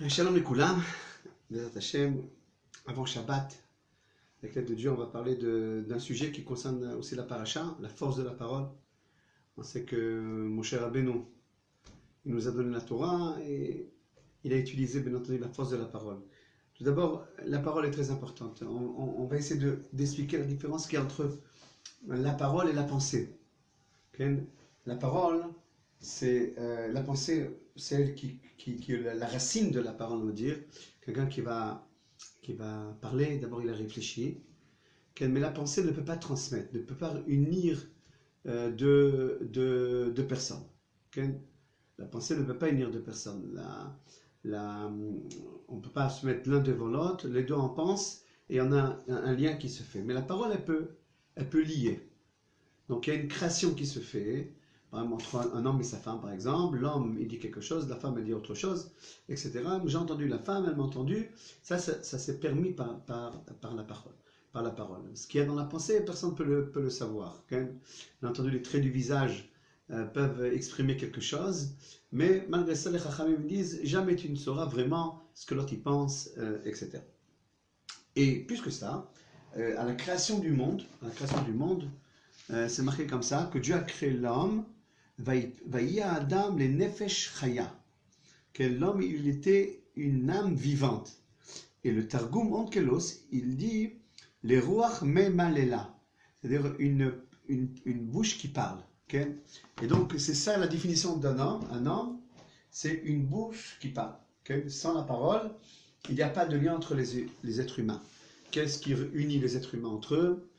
Shalom les Koulam, Bezat Hashem, avant Shabbat, avec l'aide de Dieu, on va parler d'un sujet qui concerne aussi la paracha, la force de la parole. On sait que Moshe Rabbeinu, il nous a donné la Torah et il a utilisé bien entendu la force de la parole. Tout d'abord, la parole est très importante. On va essayer d'expliquer la différence qu'il y a entre la parole et la pensée. Okay? La parole, c'est la pensée, c'est elle qui est la racine de la parole, on va dire. Quelqu'un qui va parler, d'abord il a réfléchi, mais la pensée ne peut pas transmettre, ne peut pas unir deux personnes. Okay? La pensée ne peut pas unir deux personnes. On ne peut pas se mettre l'un devant l'autre, les deux en pensent, et on a un lien qui se fait. Mais la parole, elle peut lier. Donc il y a une création qui se fait, par exemple, entre un homme et sa femme, par exemple. L'homme, il dit quelque chose, la femme, elle dit autre chose, etc. J'ai entendu la femme, elle m'a entendu. Ça s'est permis par la parole. Ce qu'il y a dans la pensée, personne ne peut le savoir. Okay? Bien entendu, les traits du visage peuvent exprimer quelque chose, mais malgré ça, les Chachamim disent, jamais tu ne sauras vraiment ce que l'autre y pense, etc. Et plus que ça, à la création du monde, c'est marqué comme ça, que Dieu a créé l'homme, Vaïa Adam les nefesh chaya, que l'homme il était une âme vivante. Et le Targum Onkelos, il dit les ruach memalela, c'est-à-dire une bouche qui parle. Okay? Et donc c'est ça la définition d'un homme. Un homme, c'est une bouche qui parle. Okay? Sans la parole, il n'y a pas de lien entre les êtres humains. Qu'est-ce qui unit les êtres humains entre eux?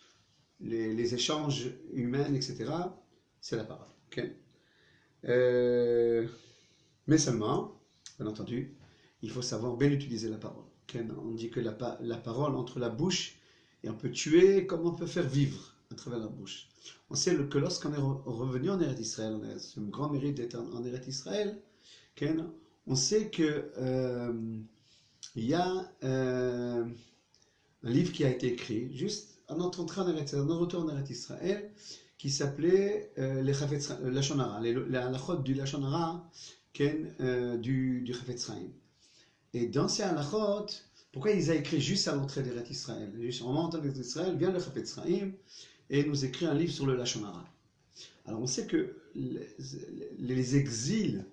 Les échanges humains, etc., c'est la parole. Okay? Mais seulement, bien entendu, il faut savoir bien utiliser la parole. Okay? On dit que la parole entre la bouche, et on peut tuer comme on peut faire vivre à travers la bouche. On sait que lorsqu'on est revenu en Eretz Israël, on a ce grand mérite d'être en Eretz Israël, okay? On sait que il y a un livre qui a été écrit juste à notre entrée en Eretz Israël, notre retour en Eretz Israël, qui s'appelait les Lashon Hara, les halachot du Lashon Hara du Chafetz Chaim. Et dans ces halachot, pourquoi ils ont écrit juste à l'entrée d'Eretz Israël? Juste en montant d'Eretz Israël, vient le Chafetz Chaim et nous écrit un livre sur le Lashon Hara. Alors on sait que les exils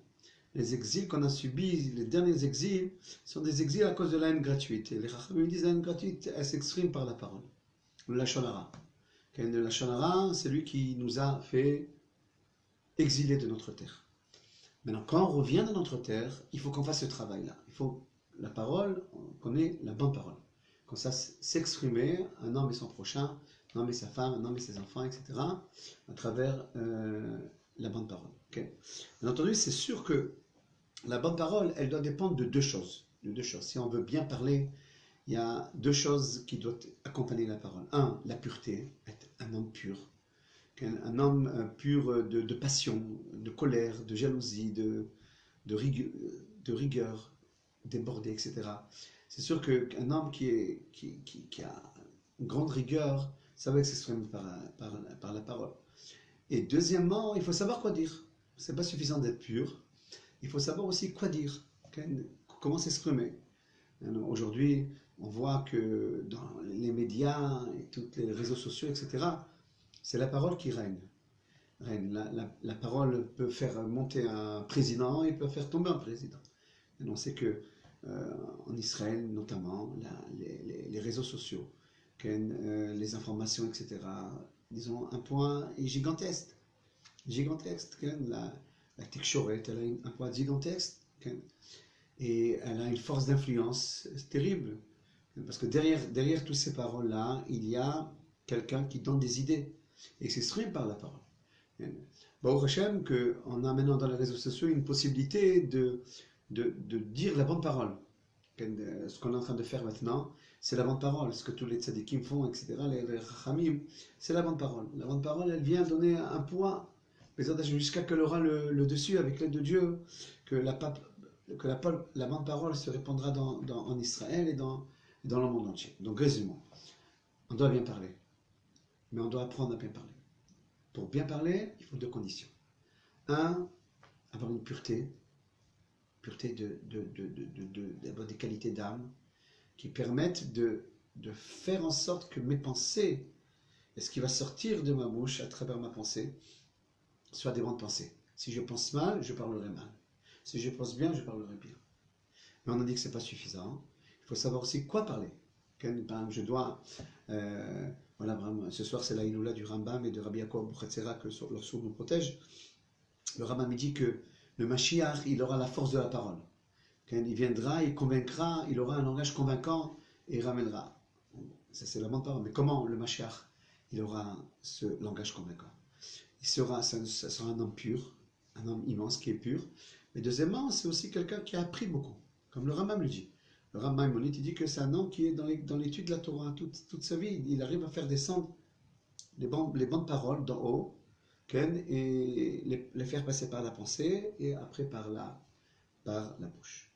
qu'on a subis, les derniers exils, sont des exils à cause de la haine gratuite. Et les Chachamim disent que la haine gratuite, elle s'exprime par la parole. Le Lashon Hara. Le Lashon Hara, c'est lui qui nous a fait exiler de notre terre. Maintenant, quand on revient de notre terre, il faut qu'on fasse ce travail-là. Il faut la parole, on connaît la bonne parole. Qu'on sache s'exprimer, un homme et son prochain, un homme et sa femme, un homme et ses enfants, etc., à travers la bonne parole. Okay? Bien entendu, c'est sûr que la bonne parole, elle doit dépendre de deux choses. Si on veut bien parler, il y a deux choses qui doivent accompagner la parole. Un, la pureté, être un homme pur. Un homme pur de passion, de colère, de jalousie, de rigueur, débordé, etc. C'est sûr qu'un homme qui a une grande rigueur, ça va s'exprimer par la parole. Et deuxièmement, il faut savoir quoi dire. Ce n'est pas suffisant d'être pur. Il faut savoir aussi quoi dire, comment s'exprimer. Aujourd'hui, on voit que dans les médias et tous les réseaux sociaux, etc., c'est la parole qui règne. La parole peut faire monter un président et peut faire tomber un président. Et on sait que en Israël, notamment, les réseaux sociaux, les informations, etc., disons, un point gigantesque. La Tikchoret, elle a un poids gigantesque. Et elle a une force d'influence terrible. Parce que derrière toutes ces paroles-là, il y a quelqu'un qui donne des idées et s'exprime par la parole. Baruch Hashem, qu'on a maintenant dans les réseaux sociaux une possibilité de dire la bonne parole. Ce qu'on est en train de faire maintenant, c'est la bonne parole. Ce que tous les tzadikim font, etc., les chachamim, c'est la bonne parole. La bonne parole, elle vient donner un poids, jusqu'à qu'elle aura le dessus avec l'aide de Dieu, que la bonne parole se répandra en Israël et dans le monde entier. Donc, résumons. On doit bien parler. Mais on doit apprendre à bien parler. Pour bien parler, il faut deux conditions. Un, avoir une pureté pureté d'avoir des qualités d'âme qui permettent de faire en sorte que mes pensées et ce qui va sortir de ma bouche à travers ma pensée soient des bonnes pensées. Si je pense mal, je parlerai mal. Si je pense bien, je parlerai bien. Mais on a dit que ce n'est pas suffisant. Il faut savoir aussi quoi parler. Je dois, voilà, vraiment, ce soir c'est la Iloula du Rambam et de Rabbi Yaakov Bouchatzera que leur sourd nous protège. Le Rambam dit que le Mashiach, il aura la force de la parole. Quand il viendra, il convaincra, il aura un langage convaincant et il ramènera. Ça c'est la bonne parole. Mais comment le Mashiach, il aura ce langage convaincant? Ça sera un homme pur, un homme immense qui est pur. Mais deuxièmement, c'est aussi quelqu'un qui a appris beaucoup, comme le Rambam le dit. Le Rambam il dit que c'est un homme qui est dans l'étude de la Torah toute sa vie. Il arrive à faire descendre les bonnes paroles d'en haut et les faire passer par la pensée et après par la bouche.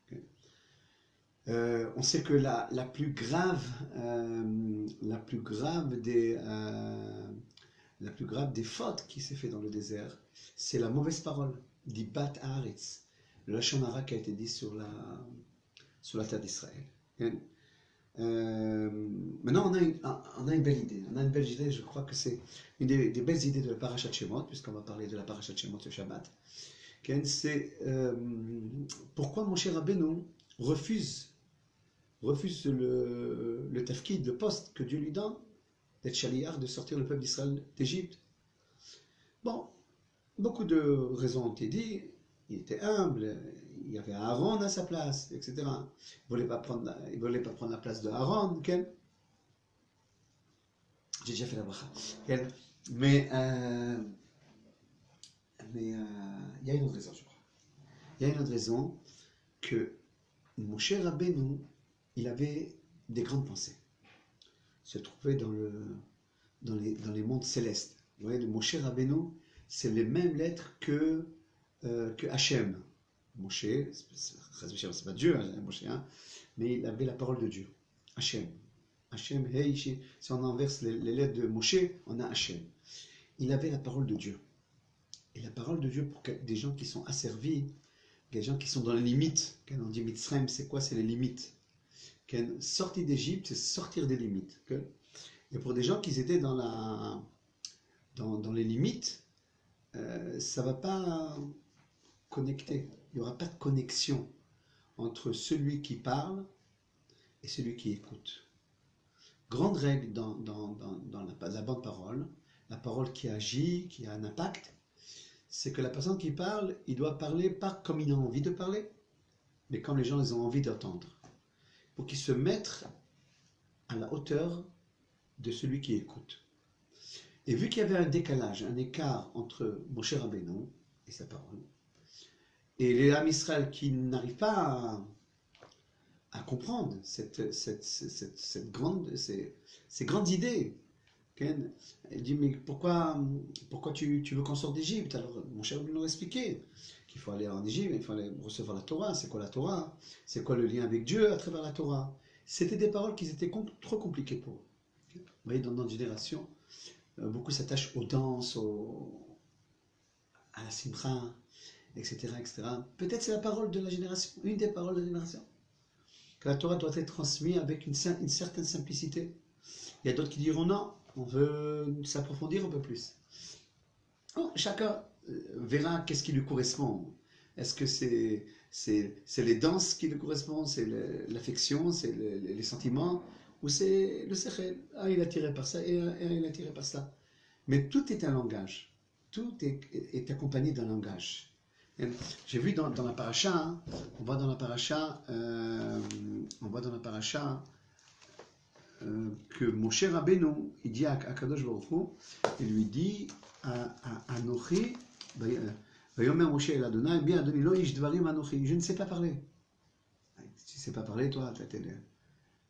On sait que la plus grave des fautes qui s'est fait dans le désert, c'est la mauvaise parole, dit Bat Haaretz, le Lashon Hara qui a été dit sur la terre d'Israël. Maintenant, on a une belle idée. On a une belle idée, je crois que c'est une des belles idées de la Parashat Shemot, puisqu'on va parler de la Parashat Shemot ce Shabbat. C'est pourquoi Moshe Rabbeinu refuse le tafkid, le poste que Dieu lui donne, d'être chaliar, de sortir le peuple d'Israël d'Égypte. Bon, beaucoup de raisons ont été dites. Il était humble, il y avait Aaron à sa place, etc. Il ne voulait pas prendre la place de Aaron. J'ai déjà fait la bracha. Mais il y a une autre raison, je crois. Il y a une autre raison que Moshe Rabbeinu, il avait des grandes pensées. Il se trouvait dans les mondes célestes. Vous voyez, le Moshe Rabbeinu, c'est les mêmes lettres que Hachem. Moshe, c'est pas Dieu, Moshe, hein, mais il avait la parole de Dieu. Hachem. Hachem, hey, si on inverse les lettres de Moshe, on a Hachem. Il avait la parole de Dieu. Et la parole de Dieu pour des gens qui sont asservis, des gens qui sont dans les limites. Quand on dit Mitzrayim, c'est quoi? C'est les limites. Sortir d'Égypte, c'est sortir des limites. Et pour des gens qui étaient dans les limites, ça ne va pas connecter. Il n'y aura pas de connexion entre celui qui parle et celui qui écoute. Grande règle dans la bonne parole, la parole qui agit, qui a un impact, c'est que la personne qui parle, il doit parler pas comme il a envie de parler, mais comme les gens ils ont envie d'entendre. Pour qu'ils se mettent à la hauteur de celui qui écoute. Et vu qu'il y avait un décalage, un écart entre Moshe Rabbeinu et sa parole, et les Ham Israël qui n'arrivent pas à comprendre ces grandes idées. Elle dit, mais pourquoi tu veux qu'on sorte d'Égypte? Alors Moshe Rabbeinu leur expliquait qu'il faut aller en Égypte, il faut aller recevoir la Torah. C'est quoi la Torah? C'est quoi le lien avec Dieu à travers la Torah? C'était des paroles qui étaient trop compliquées pour eux. Vous voyez, dans notre génération, beaucoup s'attachent aux danses, à la simcha, etc. etc. Peut-être c'est la parole de la génération, une des paroles de la génération. Que la Torah doit être transmise avec une certaine simplicité. Il y a d'autres qui diront non, on veut s'approfondir un peu plus. Bon, chacun verra qu'est-ce qui lui correspond. Est-ce que c'est les danses qui lui correspondent, c'est l'affection, c'est les sentiments, ou c'est le sechel? Ah, il est attiré par ça et il est attiré par ça. Mais tout est un langage. Tout est accompagné d'un langage. J'ai vu dans la paracha, hein, on voit dans la paracha que Moshe Rabbeinu, il dit à Kadosh Baruch Hu, il lui dit Anochi, Vayomer Moshe el Adonai, bien Adonai lo ish dvarim Anochi, je ne sais pas parler. Tu ne sais pas parler, toi, tu es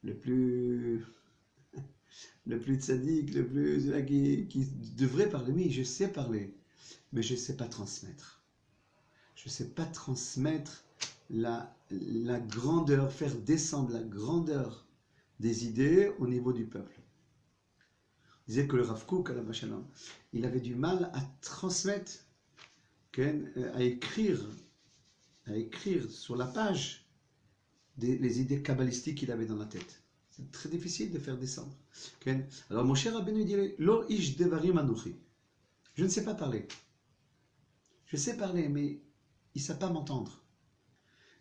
le plus tzaddik, le plus qui devrait parler. Oui, je sais parler, mais je ne sais pas transmettre. Je ne sais pas transmettre la grandeur, faire descendre la grandeur des idées au niveau du peuple. On disait que le Rav Kook, il avait du mal à transmettre, à écrire à écrire sur la page les idées kabbalistiques qu'il avait dans la tête. C'est très difficile de faire descendre. Okay? Alors Moshe Rabbeinu dit Lo ish devarim anochi. Je ne sais pas parler. Je sais parler, mais il ne sait pas m'entendre.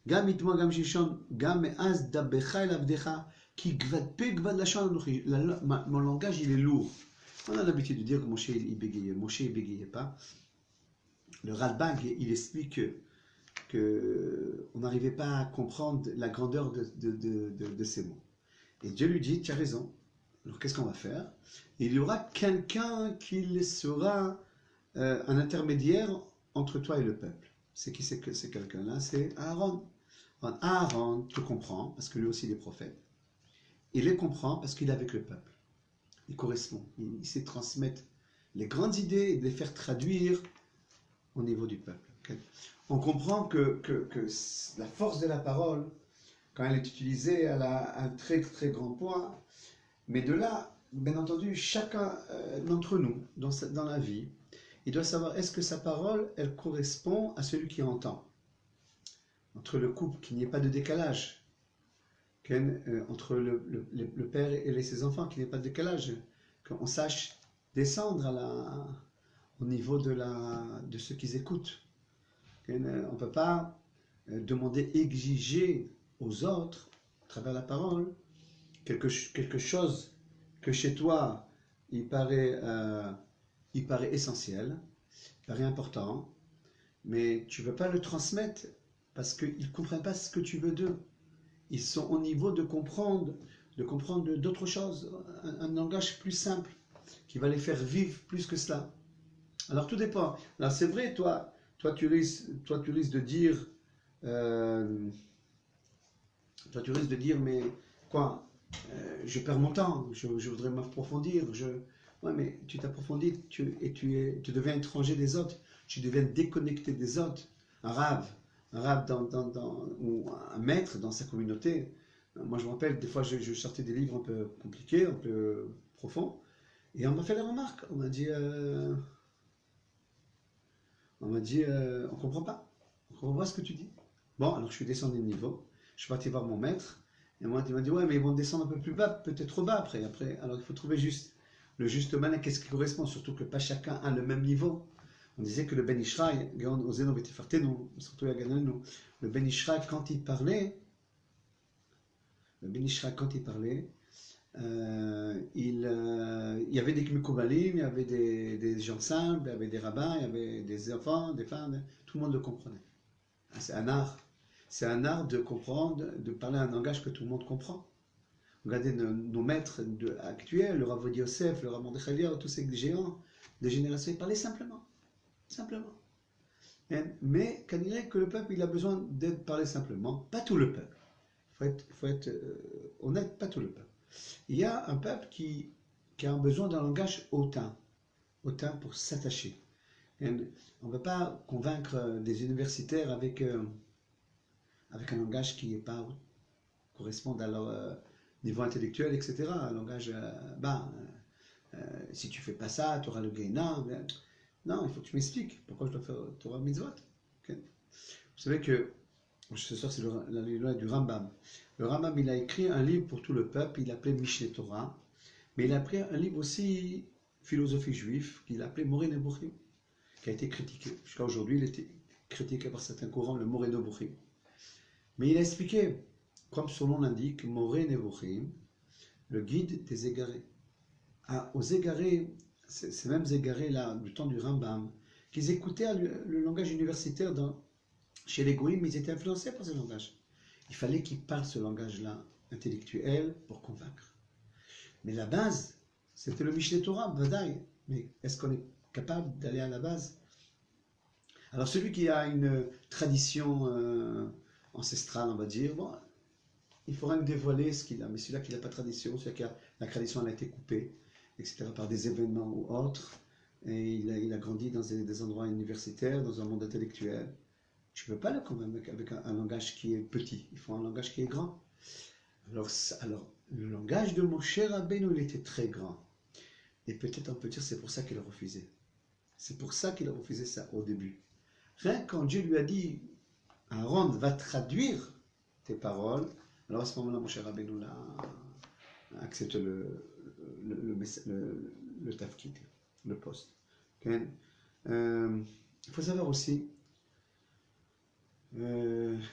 Gam itmo gam shishon gam me'az dabecha el avdecha ki gvad pe gvad lashon anochi. Mon langage, il est lourd. On a l'habitude de dire que Moshe, il bégayait. Moshe, il bégayait pas. Le Ralbag, il explique que on n'arrivait pas à comprendre la grandeur de ces mots. Et Dieu lui dit, tu as raison. Alors qu'est-ce qu'on va faire? Il y aura quelqu'un qui sera un intermédiaire entre toi et le peuple. C'est qui c'est quelqu'un-là? C'est Aaron. Aaron te comprend, parce que lui aussi il est prophète. Il les comprend parce qu'il est avec le peuple. Il correspond. Il sait transmettre les grandes idées et de les faire traduire au niveau du peuple. Okay? On comprend que la force de la parole, quand elle est utilisée, elle a un très très grand poids. Mais de là, bien entendu, chacun d'entre nous, dans la vie, il doit savoir est-ce que sa parole, elle correspond à celui qui entend. Entre le couple, qu'il n'y ait pas de décalage. Entre le père et ses enfants, qu'il n'y ait pas de décalage. Qu'on sache descendre au niveau de ce qu'ils écoutent. On ne peut pas demander, exiger aux autres, à travers la parole, quelque chose que chez toi, il paraît essentiel, il paraît important, mais tu ne veux pas le transmettre parce qu'ils ne comprennent pas ce que tu veux d'eux. Ils sont au niveau de comprendre d'autres choses, un langage plus simple, qui va les faire vivre plus que cela. Alors tout dépend. Alors c'est vrai, toi tu risques de dire, mais quoi, je perds mon temps, je voudrais m'approfondir. Ouais, mais tu t'approfondis, tu deviens étranger des autres, tu deviens déconnecté des autres. Un rave ou un maître dans sa communauté. Moi je me rappelle, des fois je sortais des livres un peu compliqués, un peu profonds, et on m'a fait la remarque, on m'a dit, on comprend pas ce que tu dis. Bon, alors je suis descendu de niveau, je suis parti voir mon maître, et moi il m'a dit, ouais, mais ils vont descendre un peu plus bas, peut-être trop bas après, alors il faut trouver le juste malin, qu'est-ce qui correspond, surtout que pas chacun a le même niveau. On disait que le Ben Ishraï, surtout le Ben Ishraï, quand il parlait, il y avait des Mekoubalim, il y avait des gens simples, il y avait des rabbins, il y avait des enfants, des femmes, tout le monde le comprenait. C'est un art. C'est un art de comprendre, de parler un langage que tout le monde comprend. Regardez nos maîtres actuels, le Rav Yosef, le Rav Mordechai, tous ces géants des générations, ils parlaient simplement. Mais qu'on dirait que le peuple, il a besoin d'être parlé simplement. Pas tout le peuple. Il faut être honnête, pas tout le peuple. Il y a un peuple qui a besoin d'un langage hautain pour s'attacher. On ne peut pas convaincre des universitaires avec un langage qui n'est pas correspond à leur niveau intellectuel, etc. Un langage bas. Si tu fais pas ça, tu auras le gaina. Non, il faut que tu m'expliques pourquoi je dois faire Torah mitzvot. Okay. Vous savez que ce soir c'est la loi du Rambam. Le Rambam, il a écrit un livre pour tout le peuple, il l'appelait Mishneh Torah, mais il a pris un livre aussi philosophie juif qu'il appelait Moreh Nebuchim, qui a été critiqué. Jusqu'à aujourd'hui, il était critiqué par certains courants, le Moreh Nebuchim. Mais il a expliqué, comme son nom l'indique, Moreh Nebuchim, le guide des égarés. Aux égarés, ces mêmes égarés-là, du temps du Rambam, qu'ils écoutaient le langage universitaire chez les Goïms, ils étaient influencés par ce langage. Il fallait qu'ils parlent ce langage-là intellectuel pour convaincre. Mais la base, c'était le Mishneh Torah, Vadaï. Mais est-ce qu'on est capable d'aller à la base? Alors celui qui a une tradition ancestrale, on va dire, bon, il faudra nous dévoiler ce qu'il a. Mais celui-là qui n'a pas de tradition, celui qui a la tradition, elle a été coupée, etc., par des événements ou autres, et il a grandi dans des endroits universitaires, dans un monde intellectuel. Tu ne peux pas le convaincre avec un langage qui est petit, il faut un langage qui est grand. Alors le langage de Moshe Rabbeinu, il était très grand. Et peut-être on peut dire c'est pour ça qu'il a refusé. C'est pour ça qu'il a refusé ça au début. Rien quand Dieu lui a dit, Aaron va traduire tes paroles, alors à ce moment-là, mon cher Rabbeinu accepte le tafkid, le poste. Okay? Il faut savoir aussi,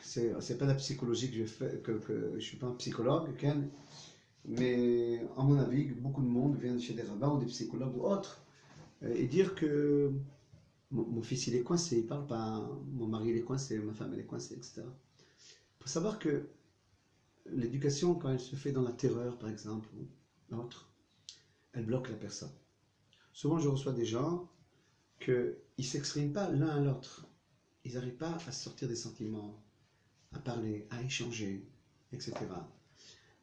c'est pas la psychologie que je fais, que je suis pas un psychologue, okay? Mais à mon avis, beaucoup de monde vient chez des rabbins ou des psychologues ou autres et dire que mon fils il est coincé, il parle pas, mon mari il est coincé, ma femme elle est coincée, etc. Il faut savoir que l'éducation, quand elle se fait dans la terreur, par exemple, ou autre, elle bloque la personne. Souvent, je reçois des gens qu'ils ne s'expriment pas l'un à l'autre. Ils n'arrivent pas à sortir des sentiments, à parler, à échanger, etc.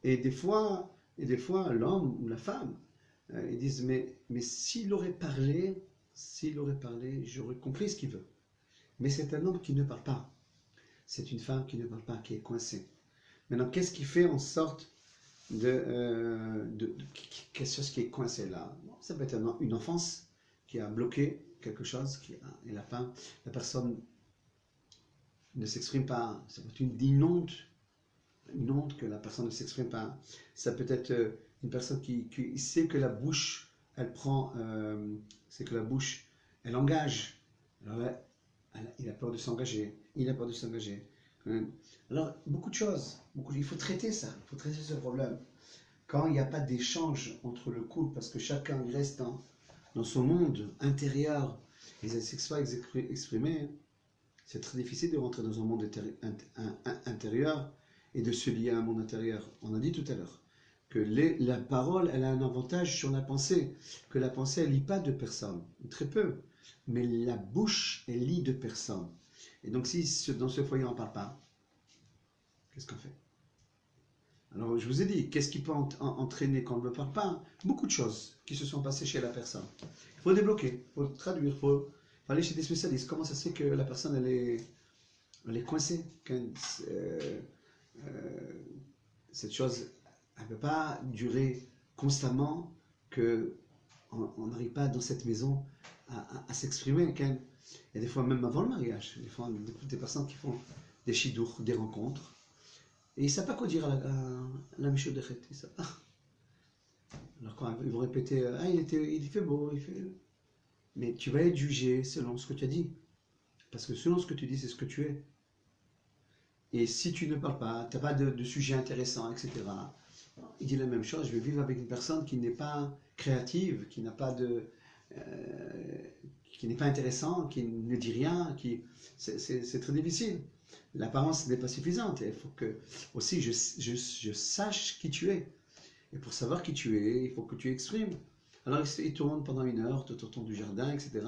Et des fois l'homme ou la femme, ils disent, mais s'il aurait parlé, j'aurais compris ce qu'il veut. Mais c'est un homme qui ne parle pas. C'est une femme qui ne parle pas, qui est coincée. Maintenant, qu'est-ce qui fait en sorte quelque chose qui est coincé là? Ça peut être une enfance qui a bloqué quelque chose, et la personne ne s'exprime pas. Ça peut être une honte que la personne ne s'exprime pas. Ça peut être une personne qui sait que la bouche, elle prend, c'est que la bouche, elle engage. Alors là, il a peur de s'engager. Il a peur de s'engager. Alors, beaucoup de choses. Il faut traiter ça. Il faut traiter ce problème. Quand il n'y a pas d'échange entre le couple, parce que chacun reste dans son monde intérieur, et ne sait pas exprimer, c'est très difficile de rentrer dans un monde intérieur et de se lier à un monde intérieur. On a dit tout à l'heure que la parole, elle a un avantage sur la pensée, que la pensée, elle ne lie pas de personnes, très peu, mais la bouche, elle lie de personnes. Et donc, si dans ce foyer, on ne parle pas, qu'est-ce qu'on fait? Alors, je vous ai dit, qu'est-ce qui peut entraîner quand on ne parle pas? Beaucoup de choses qui se sont passées chez la personne. Il faut débloquer, il faut traduire, il faut aller chez des spécialistes. Comment ça se fait que la personne, elle est coincée? Cette chose, elle ne peut pas durer constamment, qu'on n'arrive pas dans cette maison à s'exprimer. Il y a des fois, même avant le mariage, des personnes qui font des chidours, des rencontres, et ils ne savent pas quoi dire à la Michaudechet. Alors quand ils vont répéter, il fait beau, mais tu vas être jugé selon ce que tu as dit. Parce que selon ce que tu dis, c'est ce que tu es. Et si tu ne parles pas, tu n'as pas de sujet intéressant, etc. Il dit la même chose, je vais vivre avec une personne qui n'est pas créative, qui n'a pas qui n'est pas intéressant, qui ne dit rien, c'est très difficile. L'apparence n'est pas suffisante. Il faut que aussi je sache qui tu es. Et pour savoir qui tu es, il faut que tu exprimes. Alors il tourne pendant 1 heure tout autour du jardin, etc.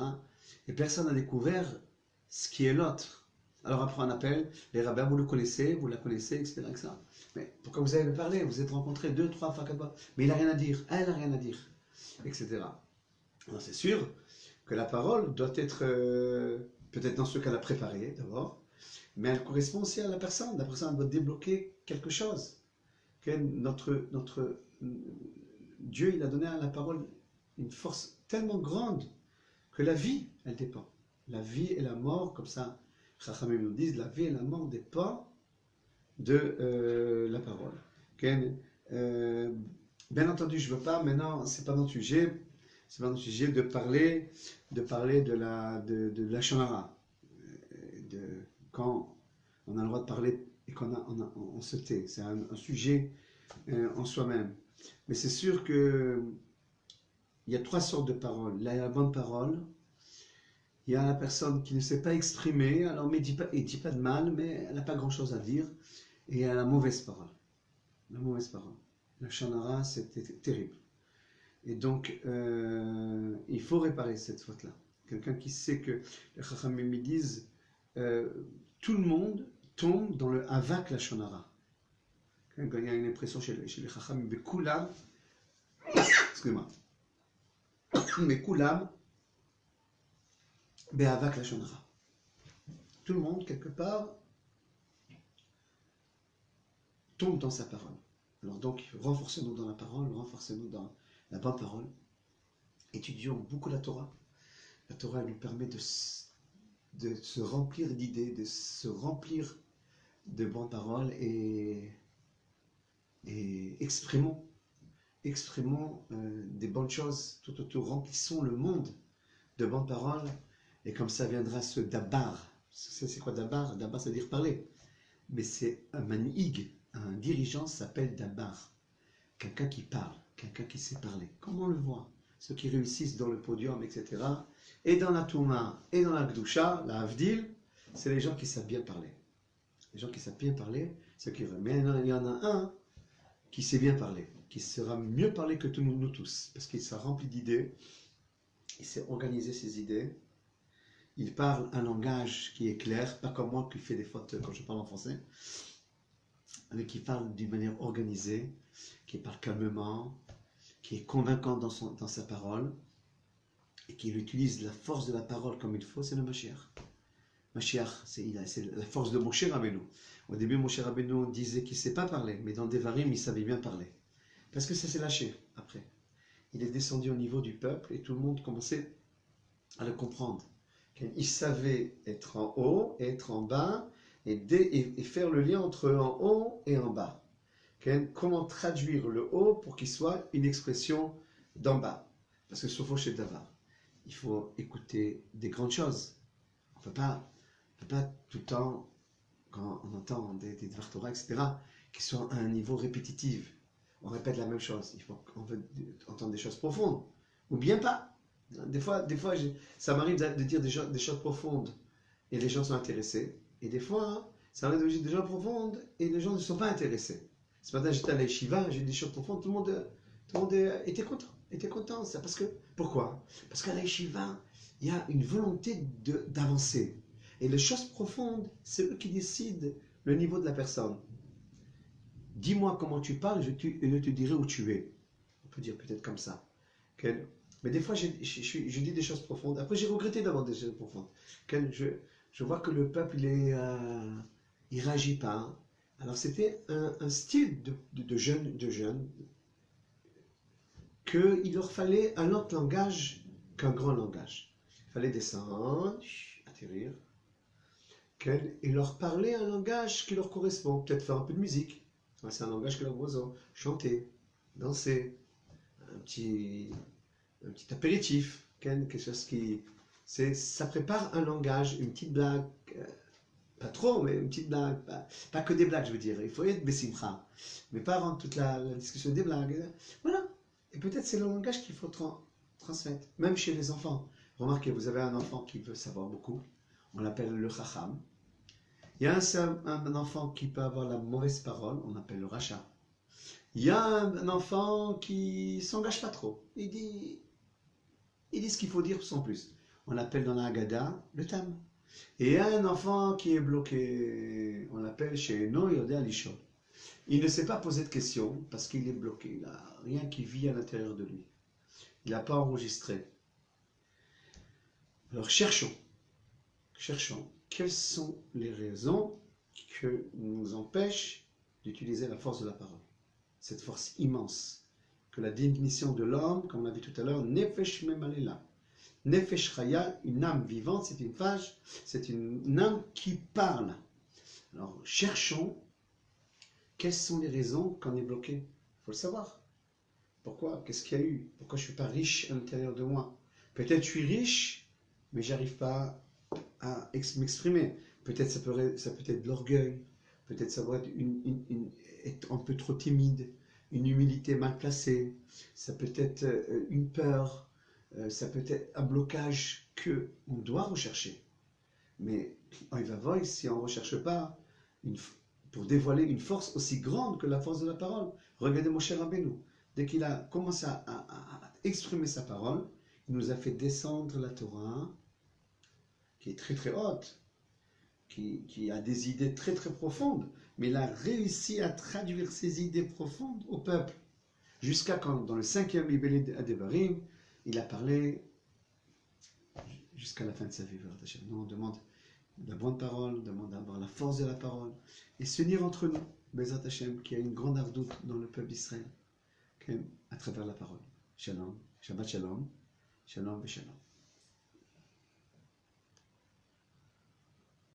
Et personne n'a découvert ce qui est l'autre. Alors après on appelle les rabbins, vous le connaissez, vous la connaissez, etc. Mais pourquoi vous avez parlé? Vous êtes rencontrés 2, 3 fois, 4 fois. Mais il n'a rien à dire, elle n'a rien à dire, etc. Alors c'est sûr que la parole doit être, peut-être dans ce cas-là, préparée d'abord, mais elle correspond aussi à la personne. La personne doit débloquer quelque chose. Notre Dieu, il a donné à la parole une force tellement grande que la vie, elle dépend. La vie et la mort, comme ça, Chachamim nous disent, la vie et la mort dépendent de la parole. Bien entendu, je ne veux pas, maintenant, c'est pas notre sujet, de parler de la Shonara. Quand on a le droit de parler et on se tait. C'est un sujet en soi-même. Mais c'est sûr que il y a 3 sortes de paroles. Il y a la bonne parole, il y a la personne qui ne sait pas exprimer, alors mais il dit pas de mal, mais elle n'a pas grand-chose à dire, et il y a la mauvaise parole. La mauvaise parole. La Shonara, c'est terrible. Et donc, il faut réparer cette faute-là. Quelqu'un qui sait que les Chachamim disent tout le monde tombe dans le Havak la Shonara. Quand il y a une impression chez les Chachamim, mais Kulam, excusez-moi, mais Kulam, Be'avak la Shonara. Tout le monde, quelque part, tombe dans sa parole. Alors donc, renforcez-nous dans la parole, renforcez-nous dans la bonne parole. Étudions beaucoup la Torah. La Torah nous permet de se remplir d'idées, de se remplir de bonnes paroles et exprimons des bonnes choses tout autour, remplissons le monde de bonnes paroles et comme ça viendra ce dabar. C'est quoi dabar? Dabar, c'est dire parler. Mais c'est un manhig, un dirigeant s'appelle dabar. Quelqu'un qui parle, quelqu'un qui sait parler. Comme on le voit, ceux qui réussissent dans le podium, etc. Et dans la Touma, et dans la Gdusha, la Havdil, c'est les gens qui savent bien parler. Les gens qui savent bien parler, c'est qui. Mais il y en a un qui sait bien parler, qui sera mieux parler que nous tous, parce qu'il sera rempli d'idées, il sait organiser ses idées, il parle un langage qui est clair, pas comme moi qui fais des fautes quand je parle en français, mais qui parle d'une manière organisée, qui parle calmement, qui est convaincant dans sa parole, et qui utilise la force de la parole comme il faut, c'est le Mashiach. Mashiach, c'est la force de Moshe Rabbeinu. Au début, Moshe Rabbeinu disait qu'il ne sait pas parler, mais dans Devarim, il savait bien parler. Parce que ça s'est lâché après. Il est descendu au niveau du peuple et tout le monde commençait à le comprendre. Il savait être en haut et être en bas et faire le lien entre en haut et en bas. Comment traduire le haut pour qu'il soit une expression d'en bas. Parce que sauf chez Davar, il faut écouter des grandes choses. On ne peut pas tout le temps, quand on entend des Dvar Torah, etc., qui sont à un niveau répétitif. On répète la même chose. On veut entendre des choses profondes. Ou bien pas. Des fois ça m'arrive de dire des choses profondes et les gens sont intéressés. Et des fois, ça m'arrive de dire des choses profondes et les gens ne sont pas intéressés. Ce matin, j'étais à la yeshiva, j'ai dit des choses profondes, tout le monde était content. Ça, parce que, pourquoi? Parce qu'à la yeshiva, il y a une volonté d'avancer. Et les choses profondes, c'est eux qui décident le niveau de la personne. Dis-moi comment tu parles, je te dirai où tu es. On peut dire peut-être comme ça. Mais des fois, je dis des choses profondes. Après, j'ai regretté d'avoir des choses profondes. Je vois que le peuple, il réagit pas. Hein. Alors, c'était un style de jeunes qu'il leur fallait un autre langage qu'un grand langage. Il fallait descendre, atterrir, et leur parler un langage qui leur correspond. Peut-être faire un peu de musique. C'est un langage que leur besoin. Chanter, danser, un petit apéritif, quelque chose qui... Ça prépare un langage, une petite blague, pas trop, mais une petite blague, pas que des blagues, je veux dire. Il faut être bessimcha, mais pas rendre toute la discussion des blagues. Voilà. Et peut-être c'est le langage qu'il faut transmettre, même chez les enfants. Remarquez, vous avez un enfant qui veut savoir beaucoup, on l'appelle le chacham. Il y a un enfant qui peut avoir la mauvaise parole, on l'appelle le rachat. Il y a un enfant qui s'engage pas trop. Il dit ce qu'il faut dire sans plus. On l'appelle dans la Haggadah le tam. Et il y a un enfant qui est bloqué. On l'appelle chez No Yodé Alishon. Il ne sait pas poser de questions parce qu'il est bloqué. Il n'a rien qui vit à l'intérieur de lui. Il n'a pas enregistré. Alors cherchons. Quelles sont les raisons qui nous empêchent d'utiliser la force de la parole? Cette force immense, que la définition de l'homme, comme on l'a vu tout à l'heure, Nefesh Memalela. Nefesh Chaya, une âme vivante, c'est une âme qui parle. Alors, cherchons quelles sont les raisons qu'on est bloqué. Il faut le savoir. Pourquoi? Qu'est-ce qu'il y a eu? Pourquoi je ne suis pas riche à l'intérieur de moi? Peut-être je suis riche, mais je n'arrive pas à m'exprimer. Peut-être ça peut être de l'orgueil. Peut-être ça va être être un peu trop timide, une humilité mal placée, ça peut être une peur, ça peut être un blocage qu'on doit rechercher. Mais il va voir si on ne recherche pas pour dévoiler une force aussi grande que la force de la parole. Regardez Moshe Rabbeinu. Dès qu'il a commencé à exprimer sa parole, il nous a fait descendre la Torah, qui est très très haute, qui a des idées très très profondes, mais il a réussi à traduire ces idées profondes au peuple. Jusqu'à quand, dans le 5e Libellé d'Adevarim, il a parlé jusqu'à la fin de sa vie. Nous, on demande la bonne parole, on demande d'avoir la force de la parole, et s'unir entre nous, Bezat Hashem, qui a une grande ardoute dans le peuple d'Israël, à travers la parole. Shalom, Shabbat Shalom, Shalom et Shalom.